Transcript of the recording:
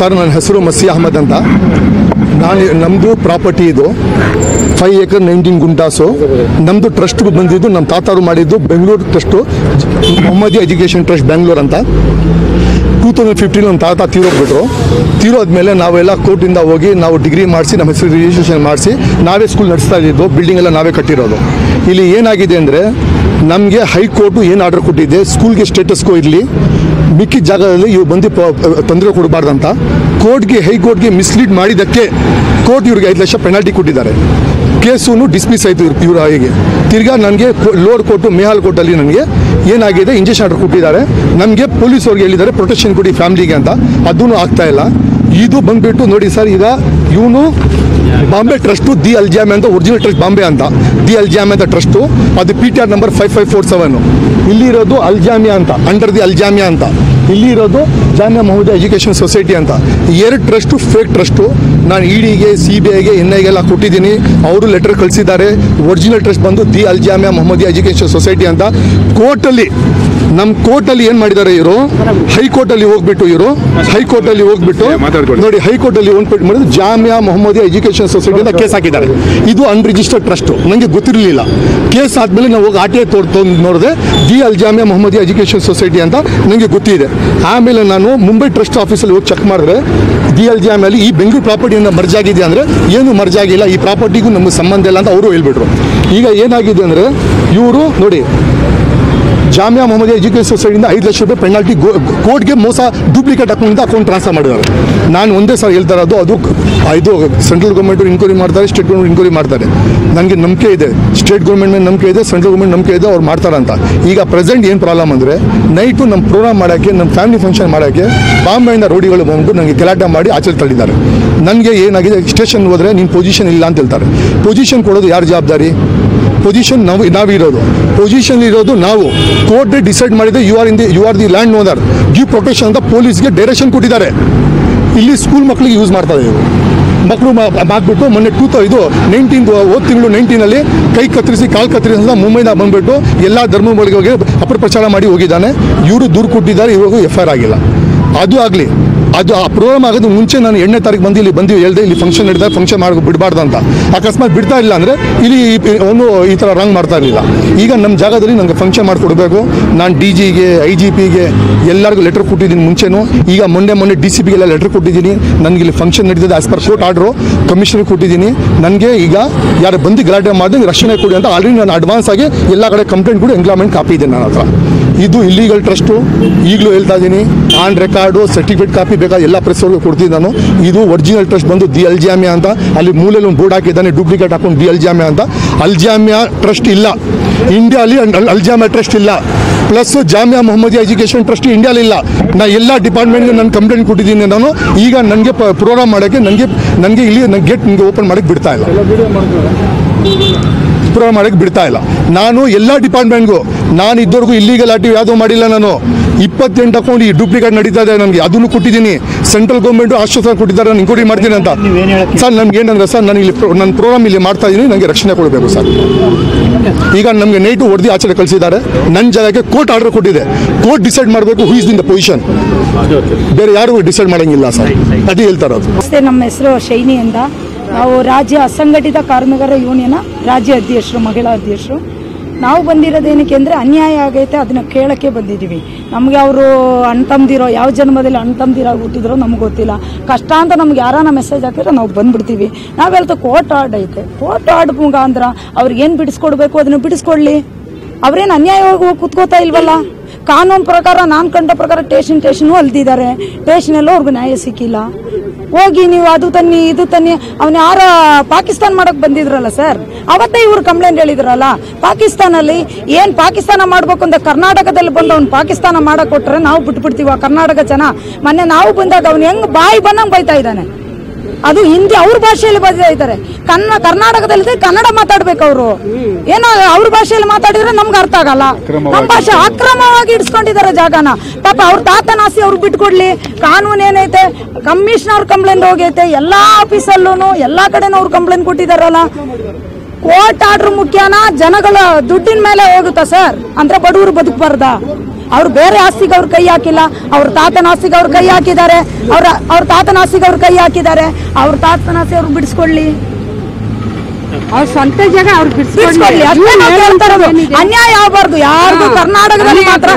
Sir, ನನ್ನ ಹೆಸರು ಮಸಿ ಅಹಮದ್ ಅಂತ. ನಮ್ಮದು ಪ್ರಾಪರ್ಟಿ ಇದು 5 acre 19 ಗುಂಟಾಸು. ನಮ್ಮದು ಟ್ರಸ್ಟ್ ಬಂದಿದ್ದು ನಮ್ಮ ತಾತಾರು ಮಾಡಿದ್ದು Bengaluru trust, Mohammadi education trust Bengaluru ಅಂತ. 2015 ನಮ್ಮ ತಾತ ತೀರೋದ್ಮೇಲೆ ನಾವೆಲ್ಲ ಕೋರ್ಟಿಂದ ಹೋಗಿ ನಾವು ಡಿಗ್ರಿ ಮಾಡಿಸಿ ನಮ್ಮ ಹೆಸರು ರಿಜಿಸ್ಟ್ರೇಷನ್ ಮಾಡಿಸಿ ನಾವೇ ಸ್ಕೂಲ್ ನಡೆಸ್ತಾ ಇದ್ದು, ಬಿಲ್ಡಿಂಗ್ ಎಲ್ಲ ನಾವೇ ಕಟ್ಟಿರೋದು. ಇಲ್ಲಿ ಏನಾಗಿದೆ ಅಂದರೆ ನಮಗೆ ಹೈಕೋರ್ಟು ಏನು ಆರ್ಡರ್ ಕೊಟ್ಟಿದೆ, ಸ್ಕೂಲ್ಗೆ ಸ್ಟೇಟಸ್ಗೂ ಇರಲಿ, ಮಿಕ್ಕಿದ ಜಾಗದಲ್ಲಿ ಇವು ಬಂದು ತೊಂದರೆ ಕೊಡಬಾರ್ದಂತ ಹೈಕೋರ್ಟ್ಗೆ ಮಿಸ್ಲೀಡ್ ಮಾಡಿದ್ದಕ್ಕೆ ಕೋರ್ಟ್ ಇವ್ರಿಗೆ 5 ಲಕ್ಷ ಪೆನಾಲ್ಟಿ ಕೊಟ್ಟಿದ್ದಾರೆ. ಕೇಸು ಡಿಸ್ಮಿಸ್ ಆಯಿತು ಇವ್ರ ಹಾಗೆ. ತಿರ್ಗಾ ನನಗೆ ಲೋವರ್ ಕೋರ್ಟು ಮೇಹಾಲ್ ಕೋರ್ಟಲ್ಲಿ ನನಗೆ ಏನಾಗಿದೆ ಇಂಜೆಕ್ಷನ್ ಆರ್ಡರ್ ಕೊಟ್ಟಿದ್ದಾರೆ. ನಮಗೆ ಪೊಲೀಸವ್ರಿಗೆ ಹೇಳಿದ್ದಾರೆ ಪ್ರೊಟೆಕ್ಷನ್ ಕೊಡಿ ಫ್ಯಾಮಿಲಿಗೆ ಅಂತ, ಅದೂ ಆಗ್ತಾ ಇಲ್ಲ. ಇದು ಬಂದುಬಿಟ್ಟು ನೋಡಿ ಸರ್, ಈಗ ಇವನು ಬಾಂಬೆ ಟ್ರಸ್ಟು ದಿ ಅಲ್ಜಾಮೆ ಅಂತ, ಒರಿಜಿನಲ್ ಟ್ರಸ್ಟ್ ಬಾಂಬೆ ಅಂತ, ದಿ ಅಲ್ಜಾಮೆ ಅಂತ ಟ್ರಸ್ಟು, ಅದು PTR ನಂಬರ್ 5547. ಇಲ್ಲಿರೋದು ಅಲ್ಜಾಮಿಯಾ ಅಂತ, ಅಂಡರ್ ದಿ ಅಲ್ಜಾಮಿಯಾ ಅಂತ. ಇಲ್ಲಿ ಇರೋದು ಜಾಮಿಯಾ ಮೊಹಮ್ಮದಿಯಾ ಎಜುಕೇಷನ್ ಸೊಸೈಟಿ ಅಂತ. 2 ಟ್ರಸ್ಟು ಫೇಕ್ ಟ್ರಸ್ಟು. ನಾನು EDಗೆ CBIಗೆ NIಗೆಲ್ಲ ಕೊಟ್ಟಿದ್ದೀನಿ, ಅವರು ಲೆಟರ್ ಕಳಿಸಿದ್ದಾರೆ. ಒರಿಜಿನಲ್ ಟ್ರಸ್ಟ್ ಬಂದು ದಿ ಅಲ್ಜಾಮಿಯಾ ಮೊಹಮ್ಮದಿಯಾ ಎಜುಕೇಷನ್ ಸೊಸೈಟಿ ಅಂತ. ನಮ್ಮ ಕೋರ್ಟಲ್ಲಿ ಏನು ಮಾಡಿದ್ದಾರೆ ಇವರು, ಹೈಕೋರ್ಟಲ್ಲಿ ಹೋಗ್ಬಿಟ್ಟು ನೋಡಿ, ಹೈಕೋರ್ಟಲ್ಲಿ ಮಾಡಿದ್ರು ಜಾಮಿಯಾ ಮೊಹಮ್ಮದಿಯಾ ಎಜುಕೇಷನ್ ಸೊಸೈಟಿ ಅಂತ ಕೇಸ್ ಹಾಕಿದ್ದಾರೆ. ಇದು ಅನ್ರಿಜಿಸ್ಟರ್ಡ್ ಟ್ರಸ್ಟ್, ನನಗೆ ಗೊತ್ತಿರಲಿಲ್ಲ. ಕೇಸ್ ಆದಮೇಲೆ ನಾವು ಹೋಗಿ RTA ನೋಡಿದೆ, ದಿ ಅಲ್ಜಾಮಿಯಾ ಮೊಹಮ್ಮದಿಯಾ ಎಜುಕೇಷನ್ ಸೊಸೈಟಿ ಅಂತ ನನಗೆ ಗೊತ್ತಿದೆ. ಆಮೇಲೆ ನಾನು ಮುಂಬೈ ಟ್ರಸ್ಟ್ ಆಫೀಸಲ್ಲಿ ಹೋಗಿ ಚೆಕ್ ಮಾಡಿದ್ರೆ ದಿ ಅಲ್ಜಾಮಿಯಲ್ಲಿ ಈ ಬೆಂಗಳೂರು ಪ್ರಾಪರ್ಟಿಯಿಂದ ಮರ್ಜ್ ಆಗಿದೆ ಅಂದರೆ ಏನು ಮರ್ಜ್ ಆಗಿಲ್ಲ, ಈ ಪ್ರಾಪರ್ಟಿಗೂ ನಮಗೆ ಸಂಬಂಧ ಇಲ್ಲ ಅಂತ ಅವರು ಹೇಳ್ಬಿಟ್ರು. ಈಗ ಏನಾಗಿದೆ ಅಂದರೆ ಇವರು ನೋಡಿ, ಜಾಮಿಯಾ ಮೊಹಮ್ಮದಿಯಾ ಎಜುಕೇಷನ್ ಸೊಸೈಟಿಯಿಂದ 5 ಲಕ್ಷ ರೂಪಾಯಿ ಪೆನಾಲ್ಟಿ ಕೋರ್ಟ್ಗೆ ಮೋಸ ಡೂಪ್ಲಿಕೇಟ್ ಅಕೌಂಟ್ ಟ್ರಾನ್ಸ್ಫರ್ ಮಾಡಿದ್ದಾರೆ. ನಾನು ಒಂದೇ ಸಲ ಹೇಳ್ತಾ ಇರೋದು, ಇದು ಸೆಂಟ್ರಲ್ ಗೌರ್ಮೆಂಟ್ ಇನ್ಕ್ವೈರಿ ಮಾಡ್ತಾರೆ, ಸ್ಟೇಟ್ ಗೌರ್ಮೆಂಟ್ ಇನ್ಕ್ವೈರಿ ಮಾಡ್ತಾರೆ. ನನಗೆ ನಂಬಿಕೆ ಇದೆ, ಸ್ಟೇಟ್ ಗೌರ್ಮೆಂಟ್ ಮೇಲೆ ನಂಬಿಕೆ ಇದೆ, ಸೆಂಟ್ರಲ್ ಗೌರ್ಮೆಂಟ್ ನಂಬಿಕೆ ಇದೆ, ಅವ್ರು ಮಾಡ್ತಾರಂತ. ಈಗ ಪ್ರೆಸೆಂಟ್ ಏನು ಪ್ರಾಬ್ಲಮ್ ಅಂದರೆ, ನೈಟು ನಮ್ಮ ಪ್ರೋಗ್ರಾಮ್ ಮಾಡೋಕ್ಕೆ, ನಮ್ಮ ಫ್ಯಾಮಿಲಿ ಫಂಕ್ಷನ್ ಮಾಡೋಕ್ಕೆ ಬಾಂಬೆಯಿಂದ ರೋಡಿಗಳು ಬಂದು ನನಗೆ ಗಲಾಟೆ ಮಾಡಿ ಆಚೆ ತಳ್ಳಿದ್ದಾರೆ. ನನಗೆ ಏನಾಗಿದೆ, ಸ್ಟೇಷನ್ ಹೋದರೆ ನಿನ್ನ ಪೊಸಿಷನ್ ಇಲ್ಲ ಅಂತ ಹೇಳ್ತಾರೆ. ಪೊಸಿಷನ್ ಕೊಡೋದು ಯಾರು ಜವಾಬ್ದಾರಿ? ಪೊಸಿಷನ್ ನಾವಿರೋದು, ಪೊಸಿಷನ್ ಇರೋದು ನಾವು. ಕೋರ್ಟ್ ಡಿಸೈಡ್ ಮಾಡಿದೆ, you are the land owner, give protection ಅಂತ ಪೊಲೀಸ್ಗೆ ಡೈರೆಕ್ಷನ್ ಕೊಟ್ಟಿದ್ದಾರೆ. ಇಲ್ಲಿ ಸ್ಕೂಲ್ ಮಕ್ಕಳಿಗೆ ಯೂಸ್ ಮಾಡ್ತಾರೆ ಇವರು. ಮಕ್ಕಳು ಹಾಕ್ಬಿಟ್ಟು ಮೊನ್ನೆ 19 ಹೋದ ತಿಂಗಳು 19ನಲ್ಲಿ ಕೈ ಕತ್ತರಿಸಿ ಕಾಲು ಕತ್ತರಿಸಿ ಅಂತ ಮುಂಬೈನ ಬಂದುಬಿಟ್ಟು ಎಲ್ಲ ಧರ್ಮಗಳಿಗೆ ಹೋಗಿ ಅಪಪ್ರಚಾರ ಮಾಡಿ ಹೋಗಿದ್ದಾನೆ. ಇವರು ದೂರು ಕೊಟ್ಟಿದ್ದಾರೆ, ಇವಾಗ FIR ಆಗಿಲ್ಲ. ಅದು ಆಗಲಿ, ಅದು ಆ ಪ್ರೋಗ್ರಾಮ್ ಆಗೋದು ಮುಂಚೆ ನಾನು 8ನೇ ತಾರೀಕು ಬಂದು ಹೇಳಿದೆ, ಇಲ್ಲಿ ಫಂಕ್ಷನ್ ನಡೀತಾರೆ, ಫಂಕ್ಷನ್ ಬಿಡಬಾರ್ದು ಅಂತ. ಅಕಸ್ಮಾತ್ ಬಿಡ್ತಾ ಇಲ್ಲ ಅಂದರೆ ಇಲ್ಲಿ ಅವನು ಈ ಥರ ರಾಂಗ್ ಮಾಡ್ತಾ ಇರಲಿಲ್ಲ. ಈಗ ನಮ್ಮ ಜಾಗದಲ್ಲಿ ನನಗೆ ಫಂಕ್ಷನ್ ಮಾಡಿಕೊಡ್ಬೇಕು. ನಾನು DGಗೆ IGPಗೆ ಎಲ್ಲರಿಗೂ ಲೆಟರ್ ಕೊಟ್ಟಿದ್ದೀನಿ ಮುಂಚೆನೂ. ಈಗ ಮೊನ್ನೆ DCPಗೆಲ್ಲ ಲೆಟರ್ ಕೊಟ್ಟಿದ್ದೀನಿ. ನನಗೆ ಇಲ್ಲಿ ಫಂಕ್ಷನ್ ನಡೀತದೆ, ಆಸ್ ಪರ್ ಕೋರ್ಟ್ ಆರ್ಡ್ರು ಕಮಿಷನ್ಗೆ ಕೊಟ್ಟಿದ್ದೀನಿ. ನನಗೆ ಈಗ ಯಾರು ಬಂದು ಗಲಾಟೆ ಮಾಡಿದ್ರೆ ರಕ್ಷಣೆ ಕೊಡಿ ಅಂತ ಆಲ್ರೆಡಿ ನಾನು ಅಡ್ವಾನ್ಸ್ ಆಗಿ ಎಲ್ಲ ಕಡೆ ಕಂಪ್ಲೇಂಟ್ ಕೂಡ ಎಂಪ್ಲಾಯ್ಮೆಂಟ್ ಕಾಪಿ ಇದೆ ನನ್ನ ಹತ್ರ. ಇದು ಇಲ್ಲಿಗಲ್ ಟ್ರಸ್ಟು, ಈಗಲೂ ಹೇಳ್ತಾ ಇದ್ದೀನಿ. ಆನ್ ರೆಕಾರ್ಡು ಸರ್ಟಿಫಿಕೇಟ್ ಕಾಪಿ ಬೇಕಾದ ಎಲ್ಲ ಪ್ರೆಸ್ವರ್ಗೂ ಕೊಡ್ತೀನಿ ನಾನು. ಇದು ಒರಿಜಿನಲ್ ಟ್ರಸ್ಟ್ ಬಂದು ದಿ ಅಲ್ಜಾಮಿಯಾ ಅಂತ. ಅಲ್ಲಿ ಮೂಲೆಯಲ್ಲಿ ಒಂದು ಬೋರ್ಡ್ ಹಾಕಿದ್ದಾನೆ, ಡೂಪ್ಲಿಕೇಟ್ ಹಾಕೊಂಡು ದಿ ಅಲ್ಜಾಮಿಯಾ ಅಂತ. ಅಲ್ಜಾಮಿಯಾ ಟ್ರಸ್ಟ್ ಇಲ್ಲ ಇಂಡಿಯಾಲಿ, ಅಲ್ಜಾಮಿಯಾ ಟ್ರಸ್ಟ್ ಇಲ್ಲ. Plus Jamia Mohammadiya education trust ಇಂಡಿಯಾಲಿ ಇಲ್ಲ. ನಾನು ಎಲ್ಲ ಡಿಪಾರ್ಟ್ಮೆಂಟ್ಗೆ ನಾನು ಕಂಪ್ಲೇಂಟ್ ಕೊಟ್ಟಿದ್ದೀನಿ ನಾನು. ಈಗ ನನಗೆ ಪ್ರೋಗ್ರಾಮ್ ಮಾಡೋಕ್ಕೆ ನನಗೆ ಇಲ್ಲಿ ಗೇಟ್ ಓಪನ್ ಮಾಡೋಕ್ಕೆ ಬಿಡ್ತಾ ಇಲ್ಲ. ಇಂಪ್ರೂವ್ ಮಾಡೋಕ್ಕೆ ಬಿಡ್ತಾ ಇಲ್ಲ. ನಾನು ಎಲ್ಲ ಡಿಪಾರ್ಟ್ಮೆಂಟ್ಗೂ ನಾನು ಇದ್ದವರೆಗೂ ಇಲ್ಲಿಗಲ್ ಆಕ್ಟಿವ್ ಯಾವುದೂ ಮಾಡಿಲ್ಲ. ನಾನು 28 ಅಕೌಂಟ್ ಈ ಡೂಪ್ಲಿಕೇಟ್ ನಡೀತಾ ಇದೆ, ನನಗೆ ಅದನ್ನು ಕೊಟ್ಟಿದ್ದೀನಿ. ಸೆಂಟ್ರಲ್ ಗೌರ್ಮೆಂಟು ಆಶ್ವಾಸನೆ ಕೊಟ್ಟಿದ್ದಾರೆ ನಾನು ಇನ್ಕ್ವೈರಿ ಮಾಡ್ತೀನಿ ಅಂತ. ಸರ್ ನಮ್ಗೆ ಏನಂದ್ರೆ ಸರ್ ನಾನು ಇಲ್ಲಿ ನನ್ನ ಪ್ರೋಗ್ರಾಮ್ ಇಲ್ಲಿ ಮಾಡ್ತಾ ಇದ್ದೀನಿ, ನನಗೆ ರಕ್ಷಣೆ ಕೊಡಬೇಕು ಸರ್. ಈಗ ನಮಗೆ ನೈಟು ಹೊಡೆದು ಆಚೆ ಕಳಿಸಿದ್ದಾರೆ. ನನ್ನ ಜಾಗಕ್ಕೆ ಕೋರ್ಟ್ ಆರ್ಡರ್ ಕೊಟ್ಟಿದೆ. ಕೋರ್ಟ್ ಡಿಸೈಡ್ ಮಾಡಬೇಕು who is in the position, ಬೇರೆ ಯಾರು ಡಿಸೈಡ್ ಮಾಡೋಂಗಿಲ್ಲ ಸರ್. ಅದೇ ಹೇಳ್ತಾರೋದು. ನಮ್ಮ ಹೆಸರು ಶೈನಿ ಅಂತ. ನಾವು ರಾಜ್ಯ ಅಸಂಘಟಿತ ಕಾರ್ಮಿಕರ ಯೂನಿಯನ್ ರಾಜ್ಯ ಅಧ್ಯಕ್ಷರು, ಮಹಿಳಾ ಅಧ್ಯಕ್ಷರು. ನಾವು ಬಂದಿರೋದೇನಕ್ಕೆ ಅಂದರೆ ಅನ್ಯಾಯ ಆಗೈತೆ, ಅದನ್ನ ಕೇಳಕ್ಕೆ ಬಂದಿದ್ದೀವಿ. ನಮಗೆ ಅವರು ಅಣ್ತಂದಿರೋ ಯಾವ ಜನ್ಮದಲ್ಲಿ ಅಣ್ತಂದಿರಾಗಿ ಹುಟ್ಟಿದ್ರೋ ನಮ್ಗೆ ಗೊತ್ತಿಲ್ಲ. ಕಷ್ಟ ಅಂತ ನಮ್ಗೆ ಯಾರಾನ ಮೆಸೇಜ್ ಹಾಕಿದ್ರೆ ನಾವು ಬಂದ್ಬಿಡ್ತೀವಿ. ನಾವು ಹೇಳ್ತಾ ಕೋರ್ಟ್ ಆರ್ಡ್ ಐತೆ, ಕೋರ್ಟ್ ಆರ್ಡ್ ಮುಖಾಂತರ ಅವ್ರಿಗೇನು ಬಿಡಿಸ್ಕೊಡ್ಬೇಕು ಅದನ್ನು ಬಿಡಿಸ್ಕೊಡ್ಲಿ. ಅವ್ರೇನು ಅನ್ಯಾಯವಾಗಿ ಹೋಗಿ ಕುತ್ಕೋತಾ ಇಲ್ವಲ್ಲ. ಕಾನೂನು ಪ್ರಕಾರ ನಾನು ಕಂಡ ಪ್ರಕಾರ ಟೇಷನ್ ಅಲ್ದಿದ್ದಾರೆ. ಟೇಷನಲ್ಲೂ ಅವ್ರಿಗೆ ನ್ಯಾಯ ಸಿಕ್ಕಿಲ್ಲ. ಹೋಗಿ ನೀವು ಅದು ತನ್ನಿ ಇದು ತನ್ನಿ, ಅವ್ನು ಯಾರ ಪಾಕಿಸ್ತಾನ ಮಾಡಕ್ ಬಂದಿದ್ರಲ್ಲ ಸರ್, ಅವತ್ತೇ ಇವ್ರು ಕಂಪ್ಲೇಂಟ್ ಹೇಳಿದ್ರಲ್ಲ. ಪಾಕಿಸ್ತಾನಲ್ಲಿ ಏನ್ ಪಾಕಿಸ್ತಾನ ಮಾಡ್ಬೇಕು ಅಂತ ಕರ್ನಾಟಕದಲ್ಲಿ ಬಂದು ಅವ್ನು ಪಾಕಿಸ್ತಾನ ಮಾಡಕ್ ಕೊಟ್ರೆ ನಾವು ಬಿಟ್ಬಿಡ್ತೀವ ಕರ್ನಾಟಕ ಜನ. ಮೊನ್ನೆ ನಾವು ಬಂದಾಗ ಅವ್ನು ಹೆಂಗ್ ಬಾಯಿ ಬಂದಂಗ್ ಬೈತಾ ಇದ್ದಾನೆ. ಅದು ಹಿಂದಿ ಅವ್ರ ಭಾಷೆಯಲ್ಲಿ ಬೈತಾ ಇದ್ದಾರೆ. ಕರ್ನಾಟಕದಲ್ಲಿ ಕನ್ನಡ ಮಾತಾಡ್ಬೇಕು ಅವರು. ಏನೋ ಅವ್ರ ಭಾಷೆಯಲ್ಲಿ ಮಾತಾಡಿದ್ರೆ ನಮ್ಗೆ ಅರ್ಥ ಆಗಲ್ಲ. ನಮ್ಮ ಭಾಷೆ ಅಕ್ರಮವಾಗಿ ಇಡ್ಸ್ಕೊಂಡಿದ್ದಾರೆ ಜಾಗನ. ಪಾಪ ಅವ್ರ ತಾತನ ಆಸ್ತಿ ಅವ್ರಿಗೆ ಬಿಟ್ಕೊಡ್ಲಿ. ಕಾನೂನು ಏನೈತೆ, ಕಮಿಷನರ್ ಕಂಪ್ಲೇಂಟ್ ಹೋಗೈತೆ, ಎಲ್ಲಾ ಆಫೀಸಲ್ಲೂ ಎಲ್ಲಾ ಕಡೆನೂ ಅವ್ರು ಕಂಪ್ಲೇಂಟ್ ಕೊಟ್ಟಿದಾರಲ್ಲ. ಕೋರ್ಟ್ ಆರ್ಡರ್ ಮುಖ್ಯನಾ, ಜನಗಳ ದುಡ್ಡಿನ ಮೇಲೆ ಹೋಗುತ್ತಾ ಸರ್? ಅಂದ್ರೆ ಬಡವರು ಬದುಕಬಾರ್ದ? ಅವ್ರು ಬೇರೆ ಆಸ್ತಿಗೆ ಅವ್ರು ಕೈ ಹಾಕಿಲ್ಲ, ಅವ್ರ ತಾತನ ಆಸ್ತಿಗೆ ಅವ್ರು ಕೈ ಹಾಕಿದ್ದಾರೆ. ಅವ್ರ ತಾತನ ಆಸ್ತಿಗೆ ಅವ್ರು ಕೈ ಹಾಕಿದ್ದಾರೆ. ಅವ್ರ ತಾತನ ಆಸ್ತಿ ಅವ್ರು ಬಿಡಿಸ್ಕೊಳ್ಳಿ, ಅವ್ರ ಸ್ವಂತ ಜಾಗ ಅವ್ರು ಬಿಡಿಸ್ಕೊಳ್ಳಿ. ಅಷ್ಟೇ ನಾವು ಕೇಳ್ತಾ ಇರೋದು. ಅನ್ಯಾಯ ಆಗಬಾರ್ದು ಯಾರಿಗೂ. ಕರ್ನಾಟಕದಲ್ಲಿ ಮಾತ್ರ